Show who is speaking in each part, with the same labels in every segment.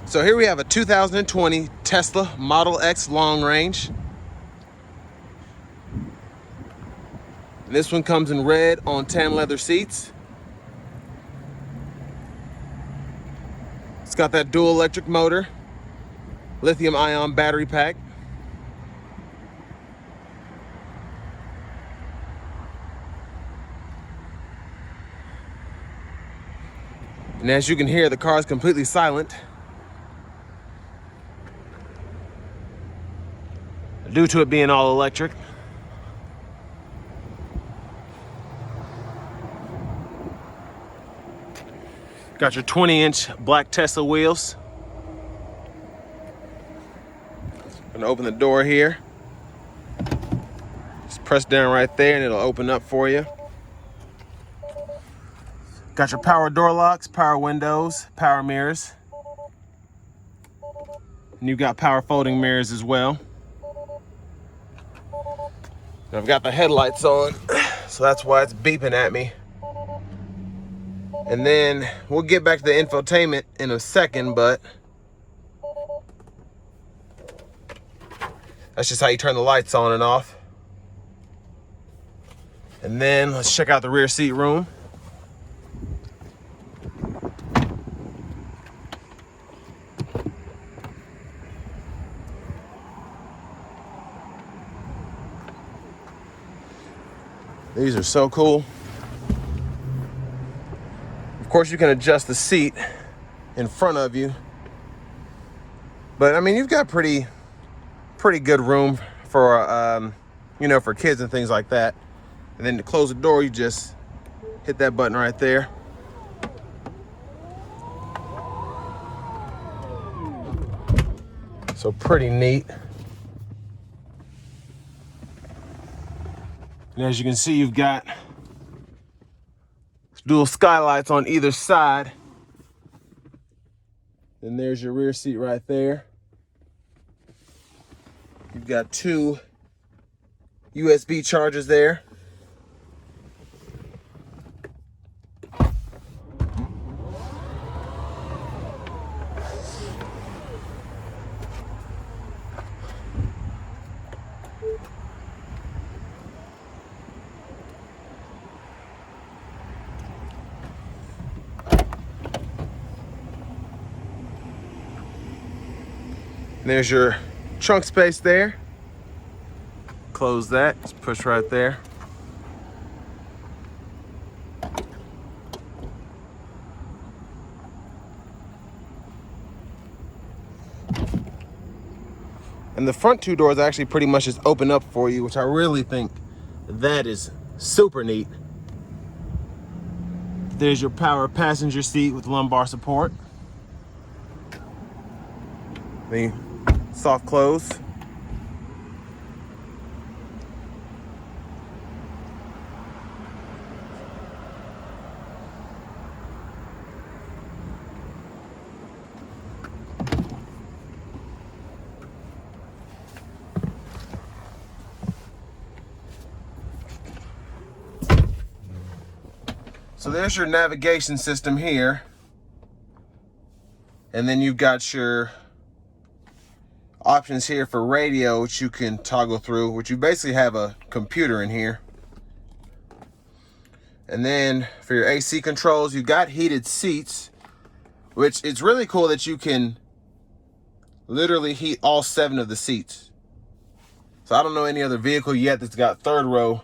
Speaker 1: So here we have a 2020 Tesla Model X long range. And this one comes in red on tan leather seats. It's got that dual electric motor, lithium ion battery pack. And as you can hear, the car is completely silent due to it being all electric. Got your 20-inch black Tesla wheels. Gonna open the door here. Just press down right there and it'll open up for you. Got your power door locks, power windows, power mirrors. And you've got power folding mirrors as well. And I've got the headlights on, so that's why it's beeping at me. And then we'll get back to the infotainment in a second, but that's just how you turn the lights on and off. And then let's check out the rear seat room. These are so cool. Of course, you can adjust the seat in front of you. But I mean, you've got pretty good room for, you know, for kids and things like that. And then to close the door, you just hit that button right there. So pretty neat. And as you can see, you've got dual skylights on either side. And there's your rear seat right there. You've got two USB chargers there. There's your trunk space there. Close that, just push right there. And the front two doors actually pretty much just open up for you, which I really think that is super neat. There's your power passenger seat with lumbar support. The soft close. So there's your navigation system here. And then you've got your options here for radio, which you can toggle through, which you basically have a computer in here. And then for your AC controls, you've got heated seats, which it's really cool that you can literally heat all 7 of the seats. So I don't know any other vehicle yet that's got 3rd row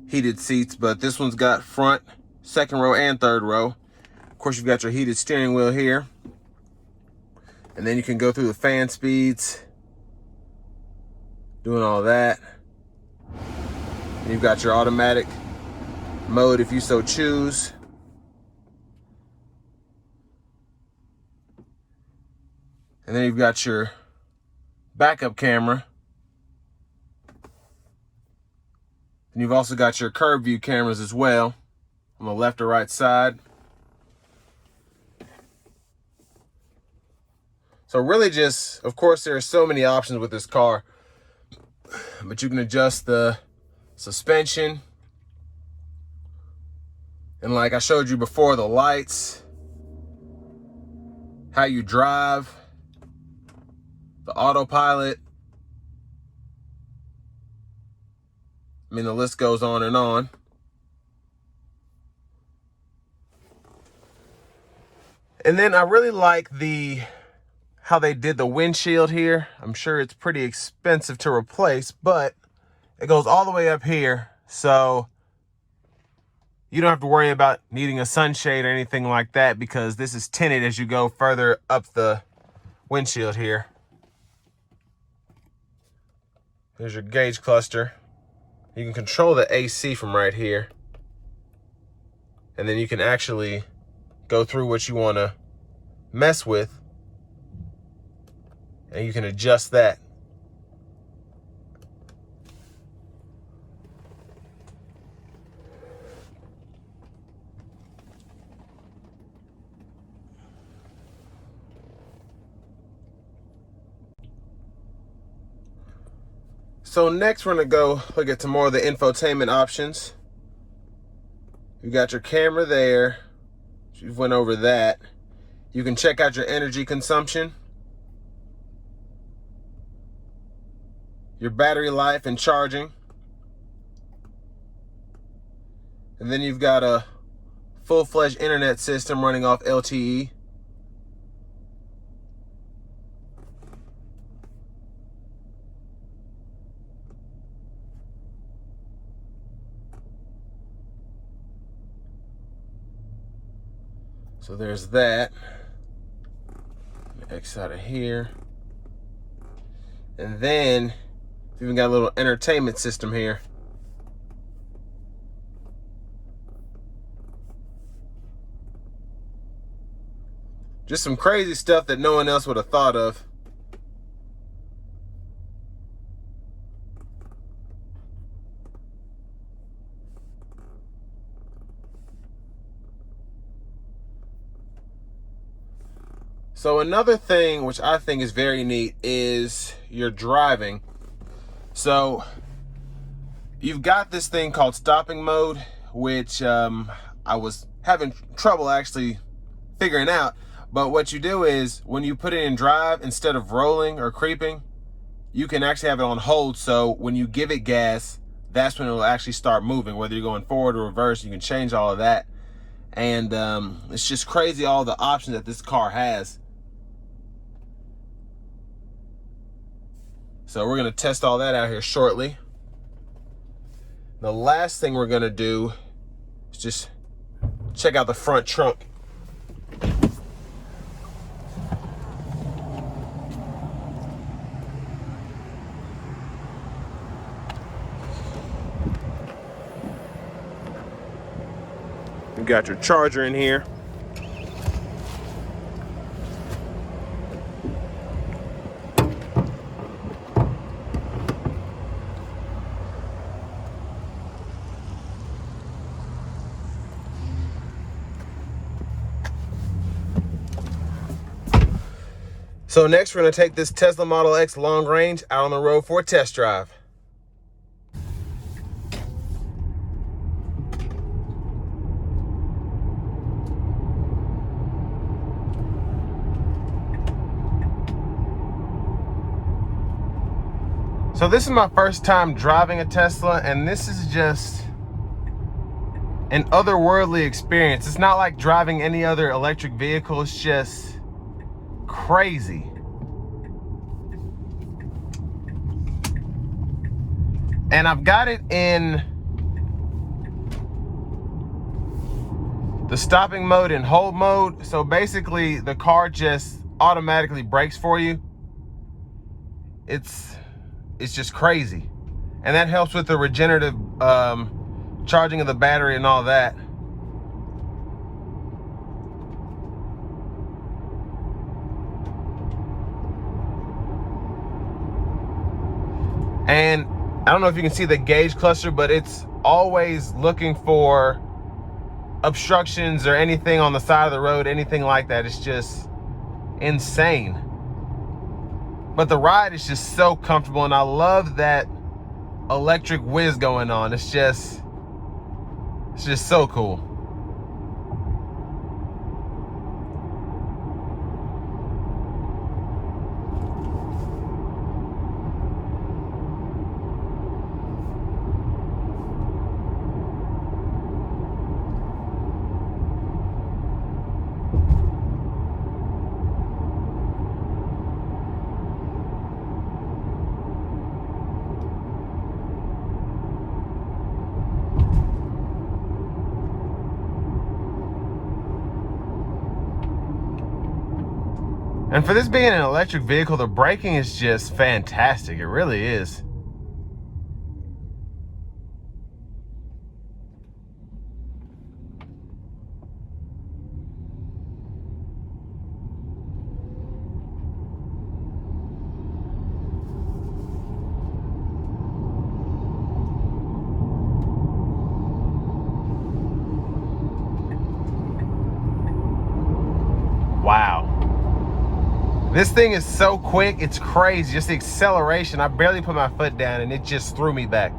Speaker 1: heated seats, but this one's got front, 2nd row, and 3rd row. Of course, you've got your heated steering wheel here. And then you can go through the fan speeds, doing all that. And you've got your automatic mode if you so choose. And then you've got your backup camera. And you've also got your curb view cameras as well on the left or right side. So really just, of course, there are so many options with this car, but you can adjust the suspension. And like I showed you before, the lights, how you drive. the AutoPilot. I mean, the list goes on and on. And then I really like how they did the windshield here. I'm sure it's pretty expensive to replace, but it goes all the way up here. So you don't have to worry about needing a sunshade or anything like that, because this is tinted as you go further up the windshield here. There's your gauge cluster. You can control the AC from right here. And then you can actually go through what you want to mess with, and you can adjust that. So next we're going to go look at some more of the infotainment options. You got your camera there. We've went over that. You can check out your energy consumption, your battery life and charging. And then you've got a full-fledged internet system running off LTE. So there's that. X out of here. And then we've even got a little entertainment system here. Just some crazy stuff that no one else would have thought of. So another thing which I think is very neat is your driving. So you've got this thing called stopping mode, which I was having trouble actually figuring out. But what you do is when you put it in drive, instead of rolling or creeping, you can actually have it on hold. So when you give it gas, that's when it will actually start moving, whether you're going forward or reverse. You can change all of that. And it's just crazy all the options that this car has. So we're going to test all that out here shortly. The last thing we're going to do is just check out the front trunk. You got your charger in here. So next we're going to take this Tesla Model X long range out on the road for a test drive. So this is my first time driving a Tesla, and this is just an otherworldly experience. It's not like driving any other electric vehicle. It's just crazy. And I've got it in the stopping mode and hold mode. So basically the car just automatically brakes for you. It's just crazy. And that helps with the regenerative charging of the battery and all that. And I don't know if you can see the gauge cluster, but it's always looking for obstructions or anything on the side of the road, anything like that. It's just insane. But the ride is just so comfortable, and I love that electric whiz going on. It's just so cool. And for this being an electric vehicle, the braking is just fantastic. It really is. Wow. This thing is so quick, it's crazy. Just the acceleration, I barely put my foot down and it just threw me back.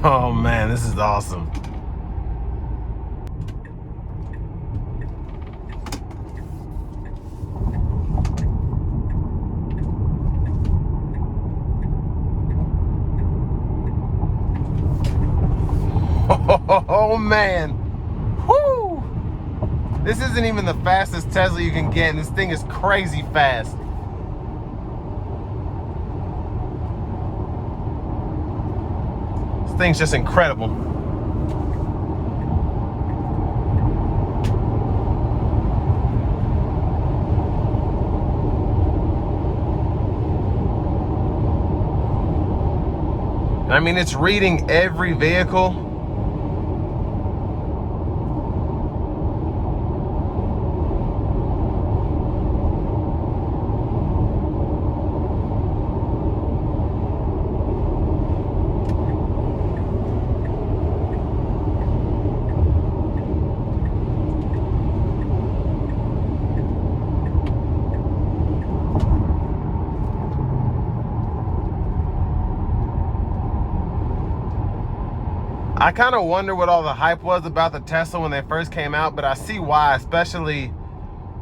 Speaker 1: Oh man, this is awesome. Oh man. Whoo! This isn't even the fastest Tesla you can get, and this thing is crazy fast. This thing's just incredible. I mean, it's reading every vehicle. I kind of wonder what all the hype was about the Tesla when they first came out, but I see why, especially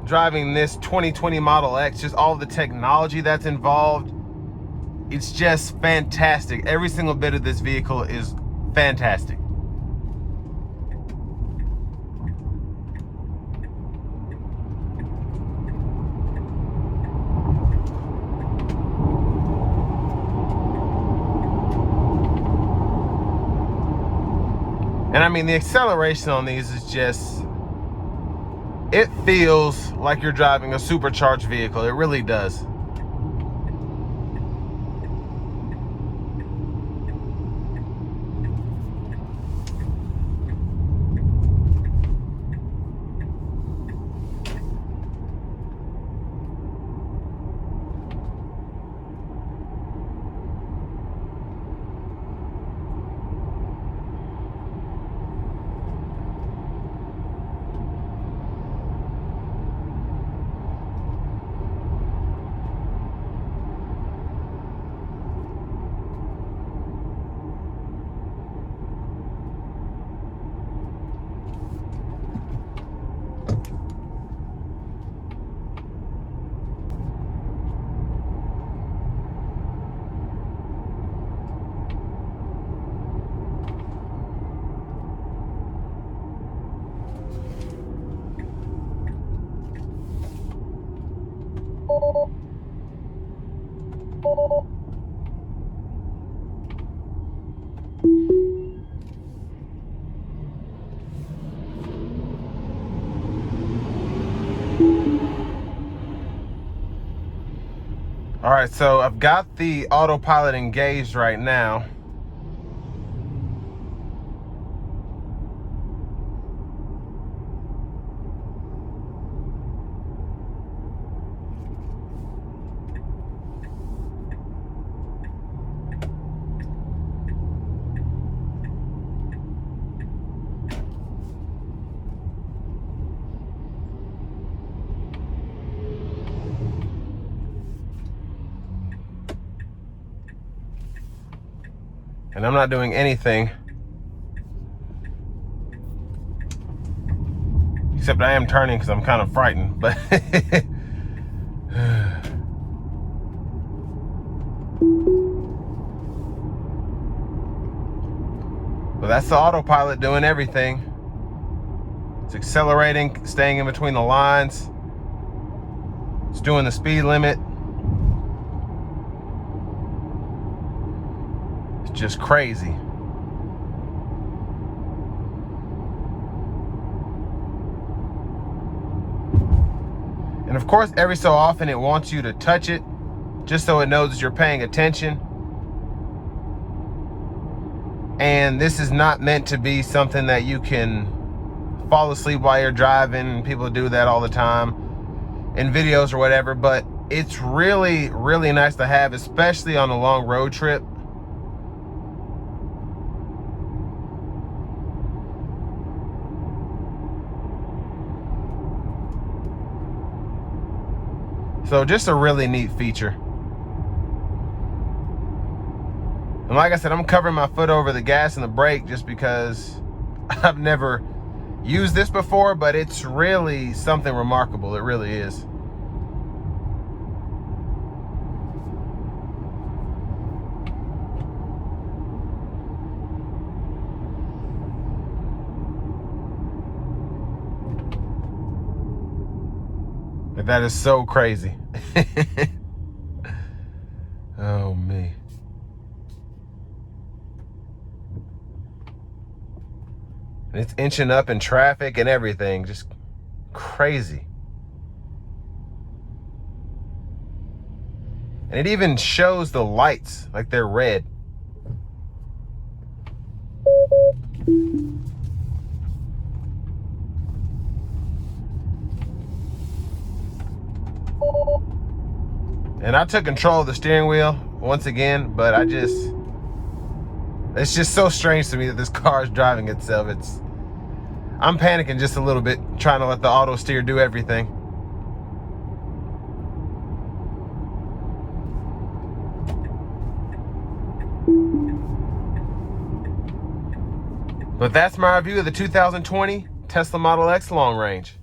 Speaker 1: driving this 2020 Model X, just all the technology that's involved. It's just fantastic. Every single bit of this vehicle is fantastic. And I mean, the acceleration on these is just, it feels like you're driving a supercharged vehicle. It really does. All right, so I've got the autopilot engaged right now. And I'm not doing anything. Except I am turning because I'm kind of frightened, but but that's the autopilot doing everything. It's accelerating, staying in between the lines. It's doing the speed limit. It's just crazy. And of course, every so often it wants you to touch it just so it knows that you're paying attention. And this is not meant to be something that you can fall asleep while you're driving. People do that all the time in videos or whatever, but it's really, really nice to have, especially on a long road trip. So just a really neat feature. And like I said, I'm covering my foot over the gas and the brake just because I've never used this before, but it's really something remarkable. It really is. That is so crazy. Oh, me. And it's inching up in traffic and everything. Just crazy. And it even shows the lights like they're red. And I took control of the steering wheel once again, but it's just so strange to me that this car is driving itself. I'm panicking just a little bit, trying to let the auto steer do everything. But that's my review of the 2020 Tesla Model X long range.